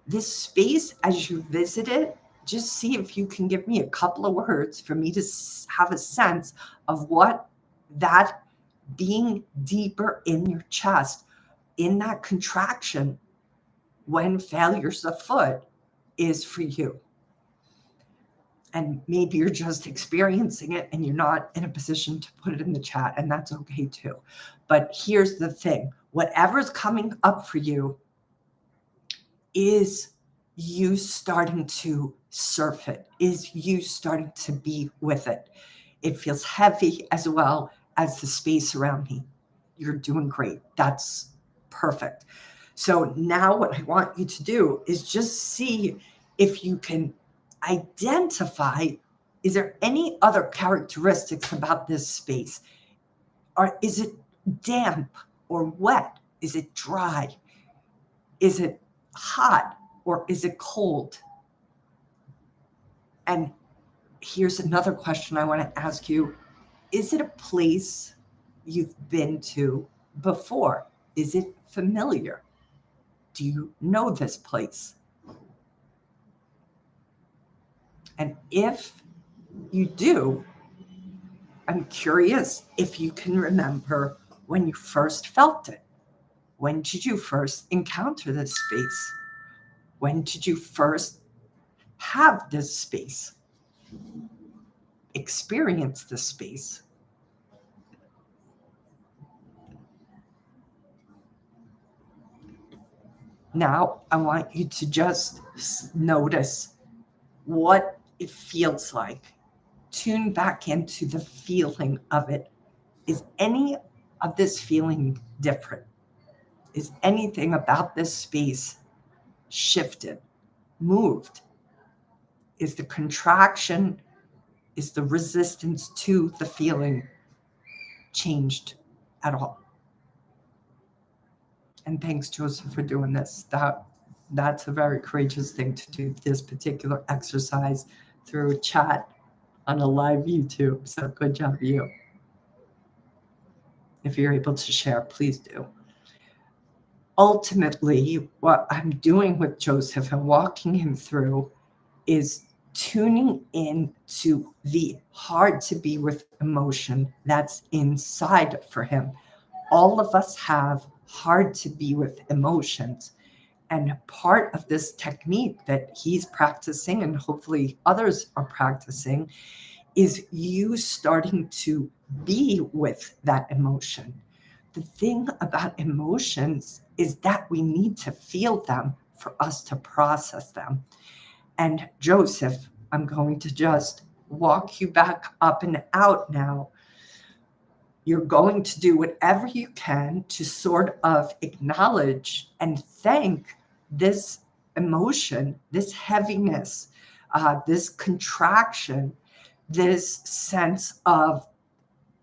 This space, as you visit it, just see if you can give me a couple of words for me to have a sense of what that being deeper in your chest, in that contraction, when failure's afoot, is for you. And maybe you're just experiencing it and you're not in a position to put it in the chat, and that's okay too. But here's the thing, whatever's coming up for you is you starting to surf it, is you starting to be with it. It feels heavy as well as the space around me. You're doing great. That's perfect. So now what I want you to do is just see if you can identify, is there any other characteristics about this space? Or is it damp or wet? Is it dry? Is it hot or is it cold? And here's another question I want to ask you. Is it a place you've been to before? Is it familiar? Do you know this place? And if you do, I'm curious if you can remember when you first felt it. When did you first encounter this space? When did you first have this space? Experience this space? Now, I want you to just notice what it feels like. Tune back into the feeling of it. Is any of this feeling different? Is anything about this space shifted, moved? Is the contraction, is the resistance to the feeling changed at all? And thanks, Joseph, for doing this. That's a very courageous thing to do, this particular exercise through chat on a live YouTube. So good job, you. If you're able to share, please do. Ultimately, what I'm doing with Joseph and walking him through is tuning in to the hard to be with emotion that's inside for him. All of us have hard to be with emotions. And part of this technique that he's practicing, and hopefully others are practicing, is you starting to be with that emotion. The thing about emotions is that we need to feel them for us to process them. And Joseph, I'm going to just walk you back up and out now. You're going to do whatever you can to sort of acknowledge and thank this emotion, this heaviness, this contraction, this sense of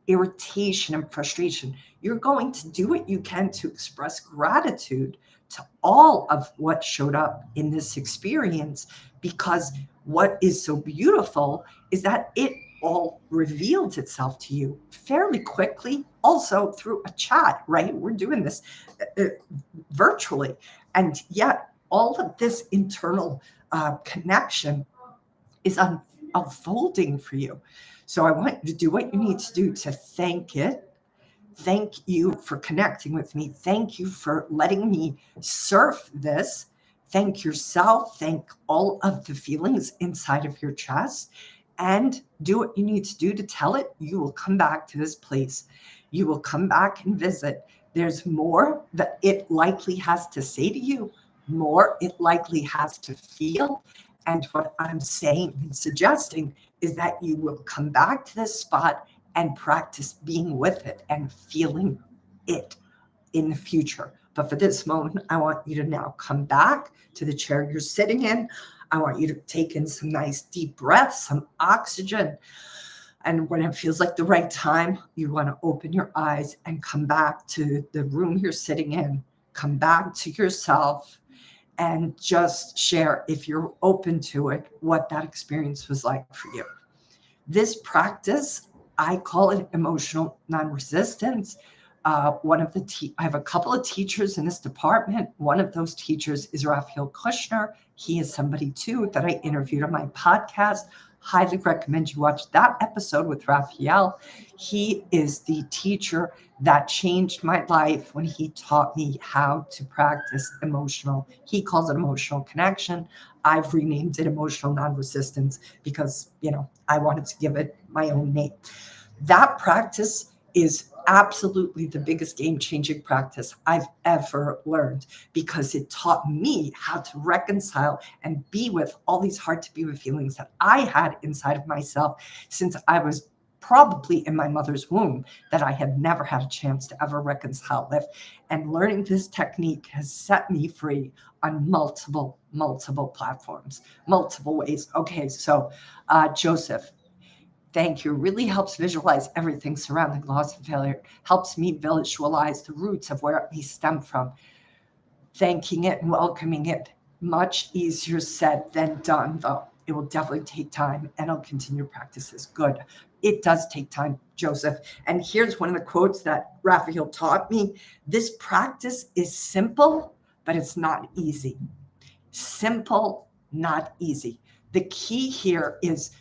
irritation and frustration. You're going to do what you can to express gratitude to all of what showed up in this experience, because what is so beautiful is that it all revealed itself to you fairly quickly, also through a chat, right? We're doing this virtually. And yet all of this internal connection is unfolding for you. So I want you to do what you need to do to thank it. Thank you for connecting with me. Thank you for letting me surf this. Thank yourself. Thank all of the feelings inside of your chest, and do what you need to do to tell it. You will come back to this place. You will come back and visit. There's more that it likely has to say to you, more it likely has to feel. And what I'm saying and suggesting is that you will come back to this spot and practice being with it and feeling it in the future. But for this moment, I want you to now come back to the chair you're sitting in. I want you to take in some nice deep breaths, some oxygen. And when it feels like the right time, you want to open your eyes and come back to the room you're sitting in. Come back to yourself and just share, if you're open to it, what that experience was like for you. This practice, I call it emotional non-resistance. I have a couple of teachers in this department. One of those teachers is Raphael Kushner. He is somebody too that I interviewed on my podcast. Highly recommend you watch that episode with Raphael. He is the teacher that changed my life when he taught me how to practice he calls it emotional connection. I've renamed it emotional non-resistance because, I wanted to give it my own name. That practice is absolutely the biggest game-changing practice I've ever learned, because it taught me how to reconcile and be with all these hard to be with feelings that I had inside of myself since I was probably in my mother's womb, that I had never had a chance to ever reconcile with. And learning this technique has set me free on multiple platforms, multiple ways. Okay, so Joseph, thank you. Really helps visualize everything surrounding loss and failure. Helps me visualize the roots of where it may stem from. Thanking it and welcoming it. Much easier said than done, though. It will definitely take time, and I'll continue to practice this. Good. It does take time, Joseph. And here's one of the quotes that Raphael taught me. This practice is simple, but it's not easy. Simple, not easy. The key here is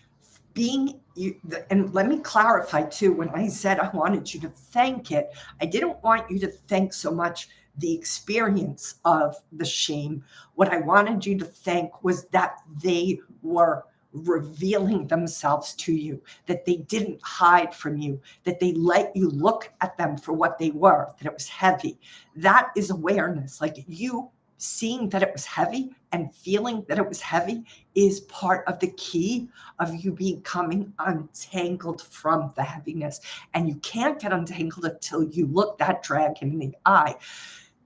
and let me clarify too, when I said I wanted you to thank it, I didn't want you to thank so much the experience of the shame. What I wanted you to thank was that they were revealing themselves to you, that they didn't hide from you, that they let you look at them for what they were, that it was heavy. That is awareness. Like, you seeing that it was heavy and feeling that it was heavy is part of the key of you becoming untangled from the heaviness. And you can't get untangled until you look that dragon in the eye.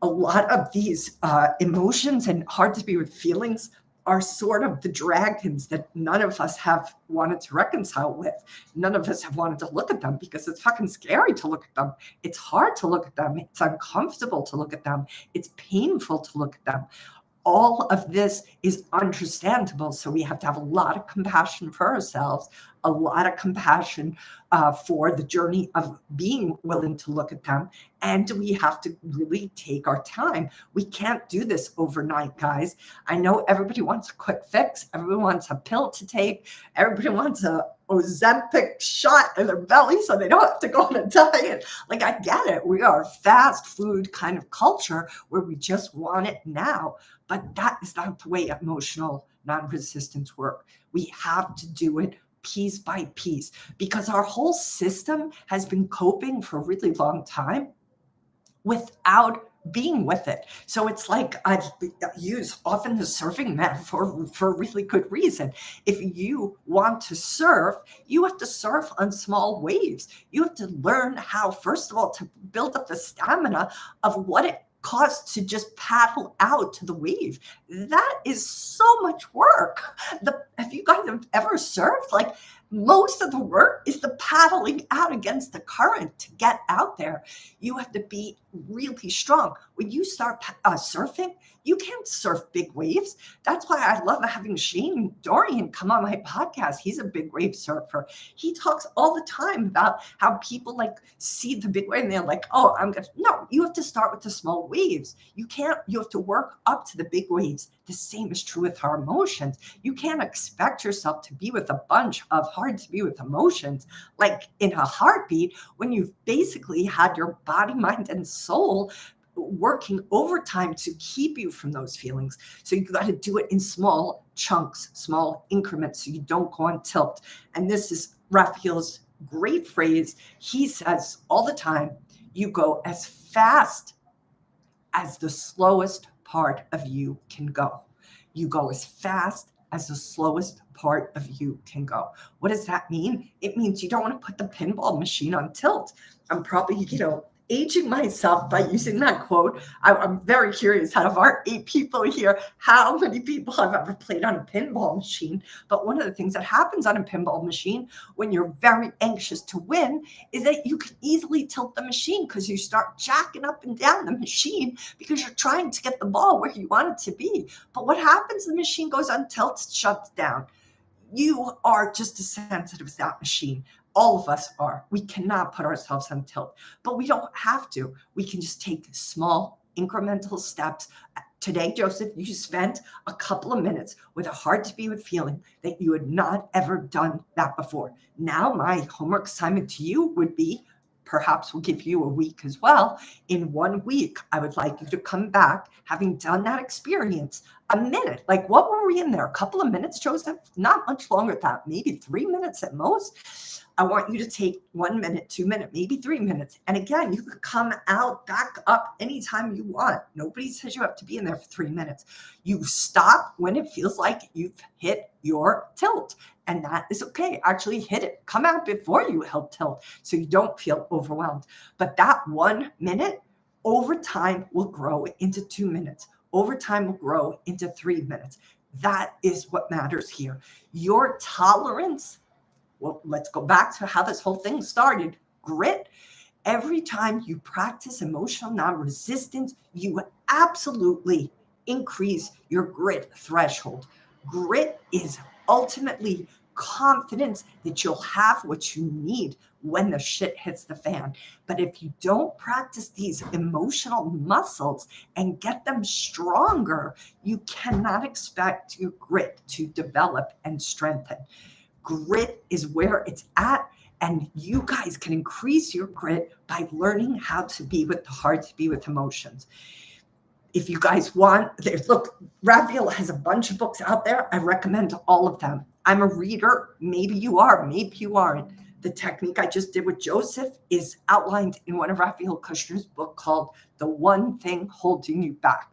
A lot of these emotions and hard to be with feelings are sort of the dragons that none of us have wanted to reconcile with. None of us have wanted to look at them because it's fucking scary to look at them. It's hard to look at them. It's uncomfortable to look at them. It's painful to look at them. All of this is understandable. So we have to have a lot of compassion for ourselves, a lot of compassion for the journey of being willing to look at them. And we have to really take our time. We can't do this overnight, guys. I know everybody wants a quick fix. Everyone wants a pill to take. Everybody wants a Ozempic shot in their belly so they don't have to go on a diet. Like, I get it. We are a fast food kind of culture where we just want it now. But that is not the way emotional non-resistance work. We have to do it piece by piece because our whole system has been coping for a really long time without being with it. So it's like I use often the surfing metaphor for a really good reason. If you want to surf, you have to surf on small waves. You have to learn how, first of all, to build up the stamina of what it costs to just paddle out to the wave. That is so much work. If you guys have ever surfed, like, most of the work is the paddling out against the current to get out there. You have to be really strong. When you start surfing, you can't surf big waves. That's why I love having Shane Dorian come on my podcast. He's a big wave surfer. He talks all the time about how people like see the big wave and they're like, oh, no, you have to start with the small waves. You have to work up to the big waves. The same is true with our emotions. You can't expect yourself to be with a bunch of hard to be with emotions like in a heartbeat when you've basically had your body, mind, and soul working overtime to keep you from those feelings. So you got to do it in small chunks, small increments, so you don't go on tilt. And this is Raphael's great phrase. He says all the time, you go as fast as the slowest part of you can go. You go as fast as the slowest part of you can go. What does that mean? It means you don't want to put the pinball machine on tilt. I'm probably, aging myself by using that quote. I'm very curious, out of our 8 people here, how many people have ever played on a pinball machine. But one of the things that happens on a pinball machine when you're very anxious to win is that you can easily tilt the machine because you start jacking up and down the machine because you're trying to get the ball where you want it to be. But what happens? The machine goes on tilt, shuts down. You are just as sensitive as that machine. All of us are. We cannot put ourselves on tilt, but we don't have to. We can just take small incremental steps. Today, Joseph, you spent a couple of minutes with a hard to be with feeling that you had not ever done that before. Now, my homework assignment to you would be, perhaps we'll give you a week as well. In 1 week, I would like you to come back, having done that experience, a minute. Like, what were we in there? A couple of minutes, Joseph? Not much longer than that, maybe 3 minutes at most. I want you to take 1 minute, 2 minutes, maybe 3 minutes. And again, you could come out, back up anytime you want. Nobody says you have to be in there for 3 minutes. You stop when it feels like you've hit your tilt. And that is okay. Actually hit it. Come out before you hit tilt so you don't feel overwhelmed. But that 1 minute over time will grow into 2 minutes. Over time will grow into 3 minutes. That is what matters here. Your tolerance. Well, let's go back to how this whole thing started. Grit. Every time you practice emotional non-resistance, you absolutely increase your grit threshold. Grit is ultimately confidence that you'll have what you need when the shit hits the fan. But if you don't practice these emotional muscles and get them stronger, you cannot expect your grit to develop and strengthen. Grit is where it's at, and you guys can increase your grit by learning how to be with the hard to be with emotions. If you guys want, look, Raphael has a bunch of books out there. I recommend all of them. I'm a reader. Maybe you are, maybe you aren't. The technique I just did with Joseph is outlined in one of Raphael Kushner's book called The One Thing Holding You Back.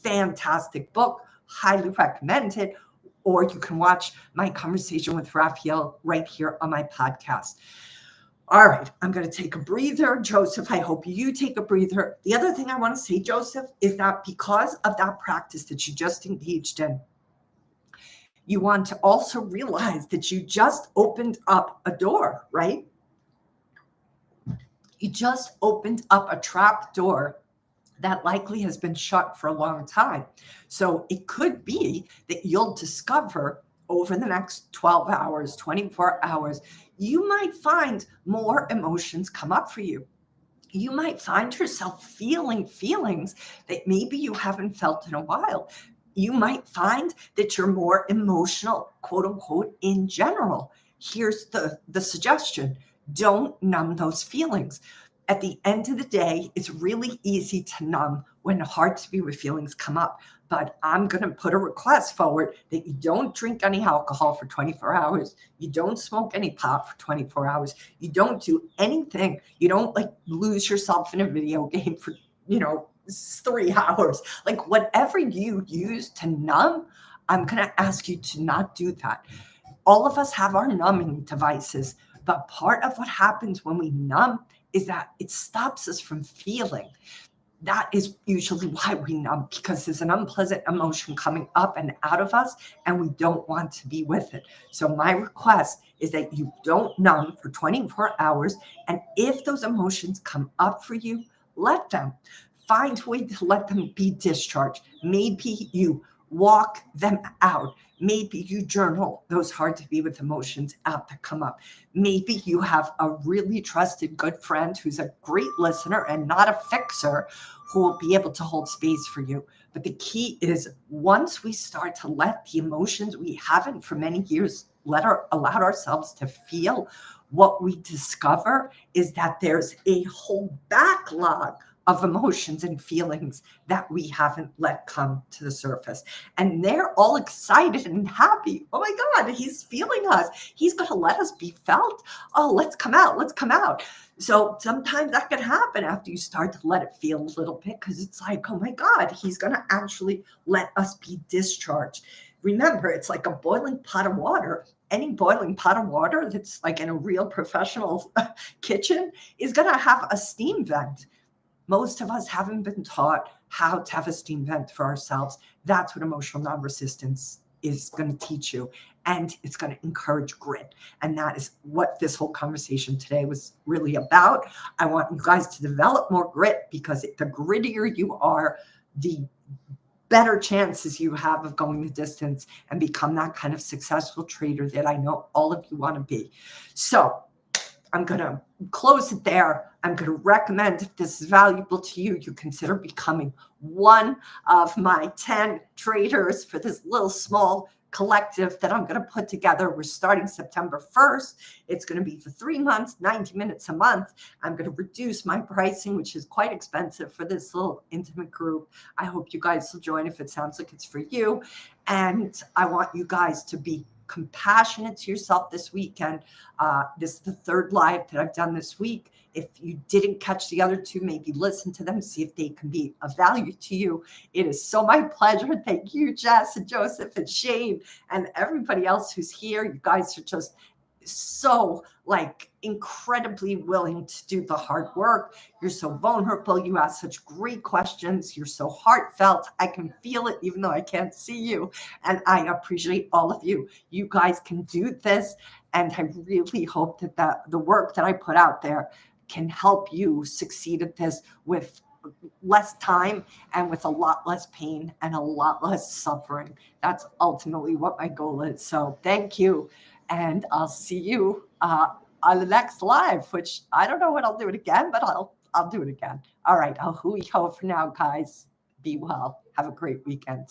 fantastic book, highly recommend it. Or you can watch my conversation with Raphael right here on my podcast. All right, I'm going to take a breather. Joseph, I hope you take a breather. The other thing I want to say, Joseph, is that because of that practice that you just engaged in, you want to also realize that you just opened up a door, right? You just opened up a trap door that likely has been shut for a long time. So it could be that you'll discover over the next 12 hours, 24 hours, you might find more emotions come up for you. You might find yourself feeling feelings that maybe you haven't felt in a while. You might find that you're more emotional, quote unquote, in general. Here's the suggestion: don't numb those feelings. At the end of the day, it's really easy to numb when hard to be with feelings come up. But I'm going to put a request forward that you don't drink any alcohol for 24 hours. You don't smoke any pot for 24 hours. You don't do anything. You don't like lose yourself in a video game for, 3 hours. Like whatever you use to numb, I'm going to ask you to not do that. All of us have our numbing devices, but part of what happens when we numb is that it stops us from feeling. That is usually why we numb, because there's an unpleasant emotion coming up and out of us, and we don't want to be with it. So my request is that you don't numb for 24 hours. And if those emotions come up for you, let them. Find a way to let them be discharged. Maybe you walk them out. Maybe you journal those hard to be with emotions out that come up. Maybe you have a really trusted good friend who's a great listener and not a fixer who will be able to hold space for you. But the key is once we start to let the emotions we haven't for many years allowed ourselves to feel, what we discover is that there's a whole backlog of emotions and feelings that we haven't let come to the surface. And they're all excited and happy. Oh my God, he's feeling us. He's going to let us be felt. Oh, let's come out. Let's come out. So sometimes that can happen after you start to let it feel a little bit, because it's like, oh my God, he's going to actually let us be discharged. Remember, it's like a boiling pot of water. Any boiling pot of water that's like in a real professional kitchen is going to have a steam vent. Most of us haven't been taught how to have a steam vent for ourselves. That's what emotional non-resistance is going to teach you. And it's going to encourage grit. And that is what this whole conversation today was really about. I want you guys to develop more grit, because the grittier you are, the better chances you have of going the distance and become that kind of successful trader that I know all of you want to be. So I'm going to close it there. I'm going to recommend, if this is valuable to you, you consider becoming one of my 10 traders for this little small collective that I'm going to put together. We're starting September 1st. It's going to be for 3 months, 90 minutes a month. I'm going to reduce my pricing, which is quite expensive for this little intimate group. I hope you guys will join if it sounds like it's for you. And I want you guys to be compassionate to yourself this weekend. This is the third live that I've done this week. If you didn't catch the other two, maybe listen to them, see if they can be of value to you. It is so my pleasure. Thank you, Jess and Joseph and Shane and everybody else who's here. You guys are just so incredibly willing to do the hard work. You're so vulnerable. You ask such great questions. You're so heartfelt. I can feel it even though I can't see you. And I appreciate all of you. You guys can do this. And I really hope that the work that I put out there can help you succeed at this with less time and with a lot less pain and a lot less suffering. That's ultimately what my goal is. So thank you. And I'll see you on the next live, which I don't know when I'll do it again, but I'll do it again. All right. I'll hoo-hoo for now, guys. Be well. Have a great weekend.